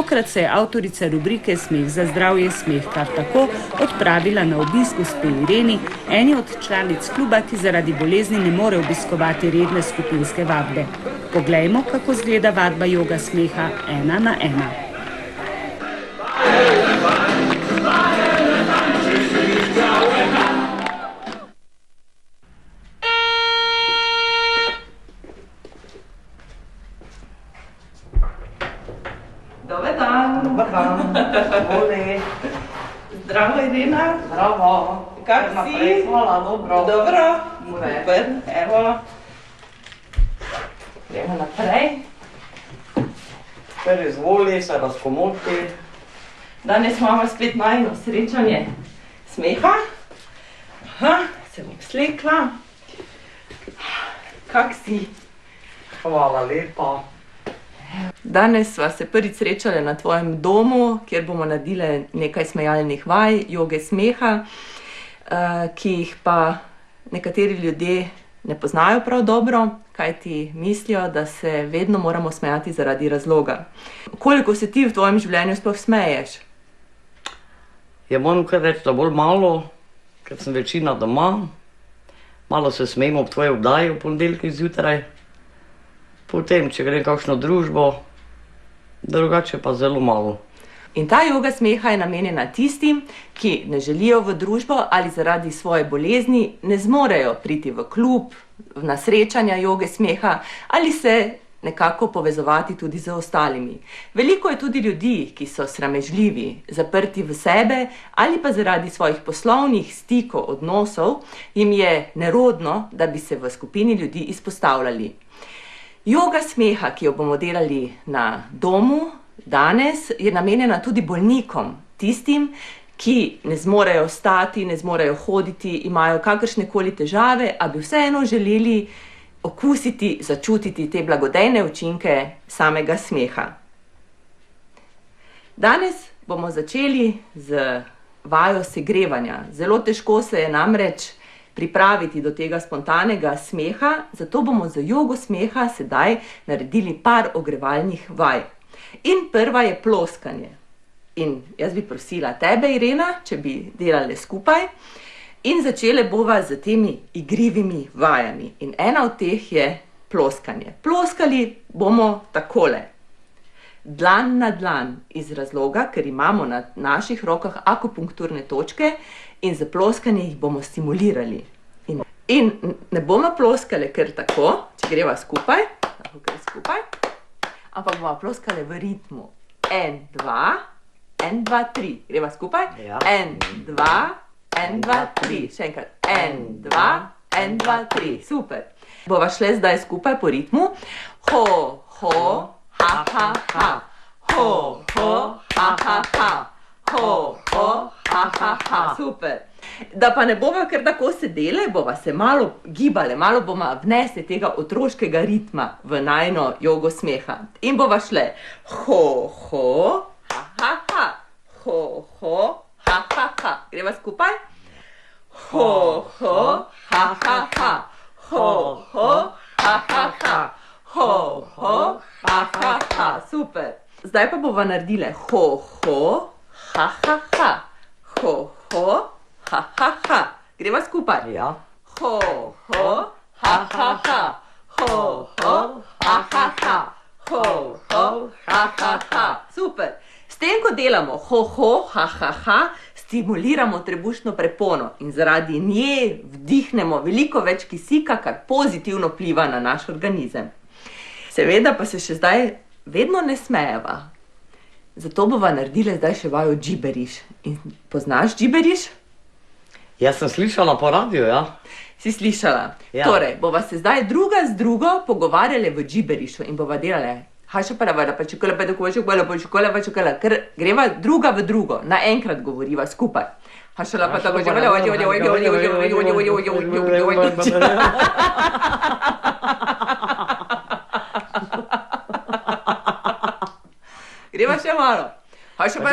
Tokrat se je avtorica rubrike Smeh za zdravje smeh kar tako odpravila na obisk gospe Ireni, eni od članic kluba, ki zaradi bolezni ne more obiskovati redne skupinske vadbe. Poglejmo, kako izgleda vadba joga smeha 1 na 1. Dobar dan. Dobar dan. Voli. Zdravo, Irena. Zdravo. Kak si? Hvala, dobro. Dobro. Super. Super, evo. Gremo naprej. Kar izvoli, se razkomoti. Danes imamo spet najino srečanje smeha. Aha, se bom slekla. Kak si? Hvala lepa. Danes sva se prvič srečali na tvojem domu, kjer bomo naredili nekaj smejalnih vaj, joge smeha, ki jih pa nekateri ljudje ne poznajo prav dobro, kajti mislijo, da se vedno moramo smejati zaradi razloga. Koliko se ti v tvojem življenju sploh smeješ? Ja, moram kar reči, da bolj malo, ker sem večina doma. Malo se smejimo v tvoji oddaji v ponedeljkih zjutraj. Potem, če grem kakšno družbo, drugače pa zelo malo. In ta joga smeha je namenjena tistim, ki ne želijo v družbo ali zaradi svoje bolezni ne zmorejo priti v klub, na srečanja joge smeha ali se nekako povezovati tudi z ostalimi. Veliko je tudi ljudi, ki so sramežljivi, zaprti v sebe ali pa zaradi svojih poslovnih stikov, odnosov, jim je nerodno, da bi se v skupini ljudi izpostavljali. Joga smeha, ki jo bomo delali na domu danes, je namenjena tudi bolnikom, tistim, ki ne zmorejo stati, ne zmorejo hoditi, imajo kakršnekoli težave, a bi vseeno želeli okusiti, začutiti te blagodejne učinke samega smeha. Danes bomo začeli z vajo segrevanja. Zelo težko se je namreč pripraviti do tega spontanega smeha, zato bomo za jogo smeha sedaj naredili par ogrevalnih vaj. In prva je ploskanje. In jaz bi prosila tebe, Irena, če bi delali skupaj. In začele bova z temi igrivimi vajami. In ena od teh je ploskanje. Ploskali bomo takole. Dlan na dlan, iz razloga, ker imamo na naših rokah akupunkturne točke in za ploskanje jih bomo stimulirali. In ne bomo ploskali kar tako, če greva skupaj, lahko kar skupaj, ampak bomo ploskali v ritmu. 1, 2, 1, 2, 3. Greva skupaj? 1, 2, 1, 2, 3. Še enkrat. 1, 2, 1, 2, 3. Super. Bova šle zdaj skupaj po ritmu. Ho, ho, ha, ha, ha. Ho, ho, ha, ha, ha. Ho, ho, ha, ha, ha. Super. Da pa ne bova kar tako sedele, bova se malo gibale, malo bova vnesli tega otroškega ritma v najino jogo smeha. In bova šle ho, ho, ha, ha, ha. Ho, ho, ha, ha, ha. Greva skupaj? Ho, ho, ha, ha, ha. Ho, ho, ha, ha, ha. Ho, ho, ha, ha, ha. Super. Zdaj pa bova naredile ho, ho, ha, ha, ha. Ho, ho, ha, ha, ha. Greva skupaj? Ja. Ho, ho, ha, ha, ha. Ho, ho, ha, ha, ha. Ho, ho, ha, ha, ha. Super. S tem, ko delamo ho, ho, ha, ha, ha, stimuliramo trebušno prepono in zaradi nje vdihnemo veliko več kisika, kar pozitivno vpliva na naš organizem. Seveda pa se še zdaj vedno ne smejeva. Zato bova naredila zdaj še vajo džiberiš. In poznaš džiberiš? Jaz sem slišala po radiju, ja. Si slišala? Ja. Torej, bova se zdaj druga z drugo pogovarjali v džiberišu in bova delali haša pa lavada, pa čokola, pa tako čokola, pa čokola, pa čokola, ker greva druga v drugo, naenkrat govoriva skupaj. Hašala pa tako čokola, greva še malo. Haša pa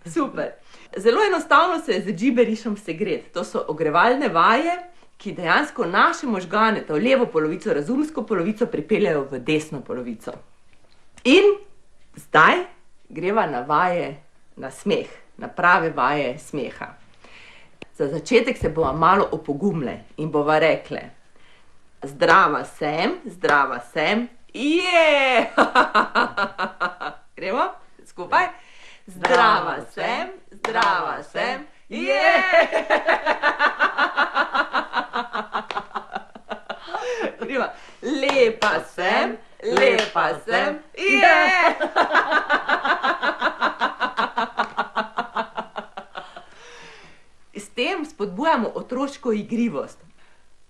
Super. Zelo enostavno se je z džiberišem segreti. To so ogrevalne vaje, ki dejansko naše možgane, to levo polovico, razumsko polovico, pripeljajo v desno polovico. In zdaj greva na vaje na smeh, na prave vaje smeha. Za začetek se bova malo opogumle in bova rekle: zdrava sem, je! Gremo skupaj? Zdrava sem, je! Gremo. Lepa sem, je! S tem spodbujamo otroško igrivost.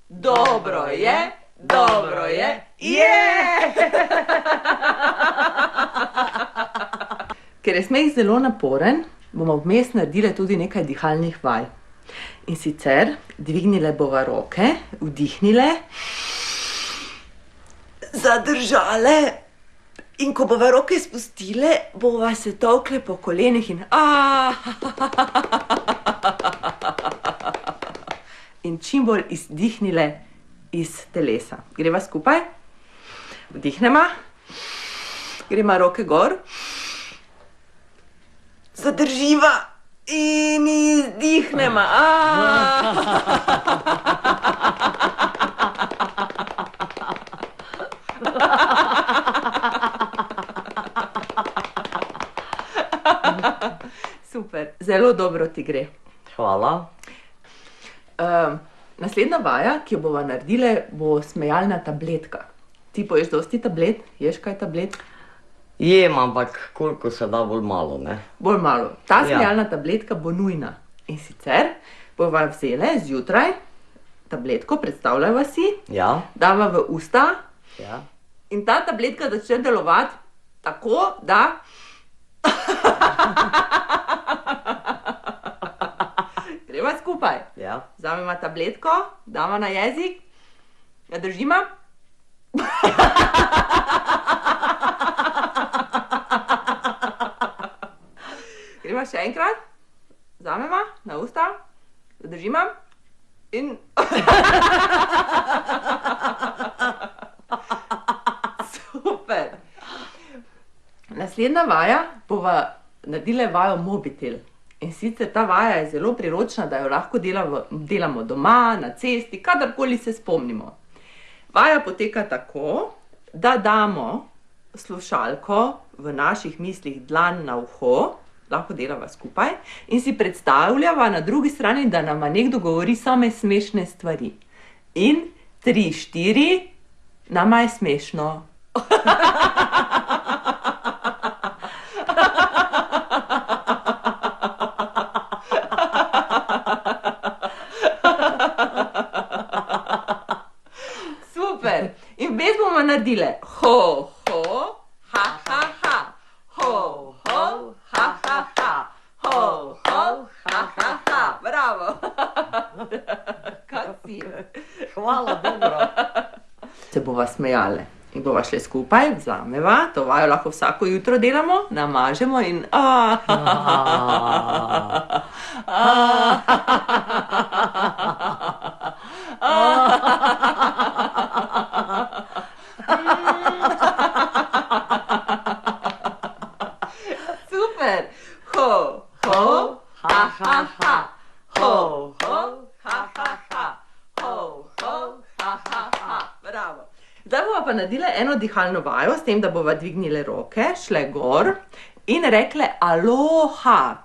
Dobro je, je! Ker je smeh zelo naporen, bomo vmes naredile tudi nekaj dihalnih vaj. In sicer dvignile bova roke, vdihnile, zadržale in ko bova roke spustile, bova se tolkle po kolenih in in čim bolj izdihnile iz telesa. Greva skupaj, vdihnema, grema roke gor, zadrživa in izdihnema. Super, zelo dobro ti gre. Hvala. Naslednja vaja, ki jo bova naredile, bo smejalna tabletka. Ti poješ dosti tablet? Ješ kaj tablet? Jem, ampak koliko se da, bolj malo, ne? Bolj malo. Ta Ja. smejalna tabletka bo nujna. In sicer bova vzele zjutraj tabletko, predstavljava si, Ja, dava v usta ja. in ta tabletka začne delovati tako, da greva skupaj. Ja. Vzameva tabletko, dava na jezik, ga držima. Greva še enkrat, vzameva na usta, ga držima in super. Naslednja vaja bova naredile vajo mobitel. In sicer ta vaja je zelo priročna, da jo lahko delamo doma, na cesti, kadarkoli se spomnimo. Vaja poteka tako, da damo slušalko v naših mislih dlan na uho, lahko delava skupaj, in si predstavljava na drugi strani, da nama nekdo govori same smešne stvari. In 3, 4, nama je smešno. Super. In vmes bomo naredile ho, ho, ha, ha, ha. Ho, ho, ha, ha, ha. Ho, ho, ha, ha, ha. Bravo. Kak si? Hvala, dobro. Se bova smejale in bova šle skupaj, vzameva, to vajo lahko vsako jutro delamo, namažemo in super. Ho, ho, ha, ha, ha. Ho, ho, ha, ha, ha. Ho, ho, ha, ha, ha. Bravo. Zdaj bova pa naredila eno dihalno vajo, s tem, da bova dvignile roke, šle gor in rekle aloha.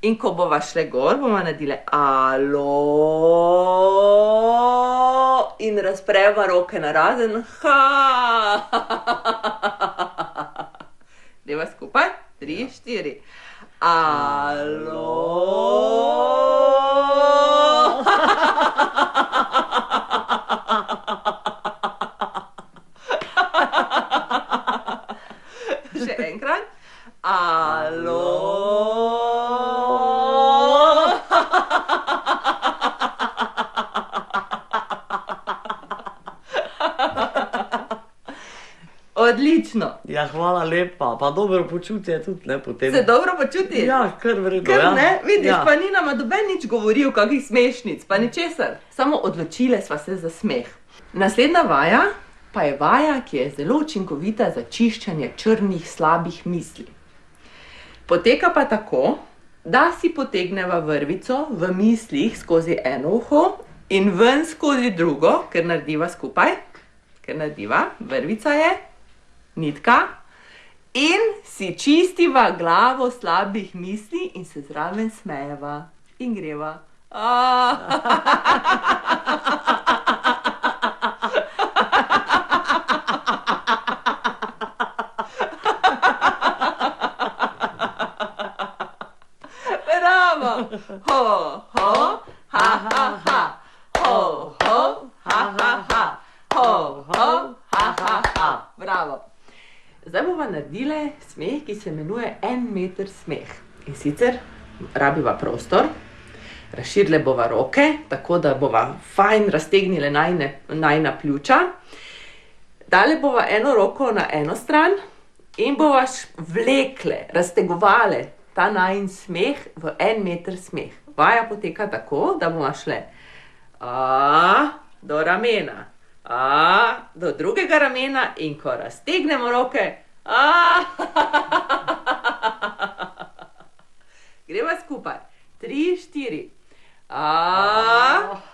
In ko bova šle gor, bova naredile alo in razpreva roke narazen ha. Deva skupaj, 3, 4. Alo. Še enkrat. Alo. Odlično. Ja, hvala lepa, pa dobro počutje tudi, ne, potem. Se dobro počuti? Ja, kar vredno, Ker ja. ne, vidiš, Ja. pa ni nama doben nič govoril, kakih smešnic, pa ničesar. Samo odločile sva se za smeh. Naslednja vaja pa je vaja, ki je zelo učinkovita za čiščenje črnih, slabih misli. Poteka pa tako, da si potegneva vrvico v mislih skozi eno uho in ven skozi drugo, ker narediva skupaj, vrvica je, nitka, in si čistiva glavo slabih misli in se zraven smejeva in greva. Bravo! Ho, ho, ha, ha, ha. Ho, ho, ha, ha, ha. Ho, ho, ha, ha, ha. Bravo. Zdaj bova naredile smeh, ki se imenuje 1 meter smeh. In sicer rabiva prostor, razširile bova roke, tako da bova fajn raztegnile najina pljuča. Dale bova eno roko na eno stran in bova vlekle, raztegovale ta najin smeh v 1 meter smeh. Vaja poteka tako, da bova šle do ramena, do drugega ramena in ko raztegnemo roke, greva skupaj. 3, 4.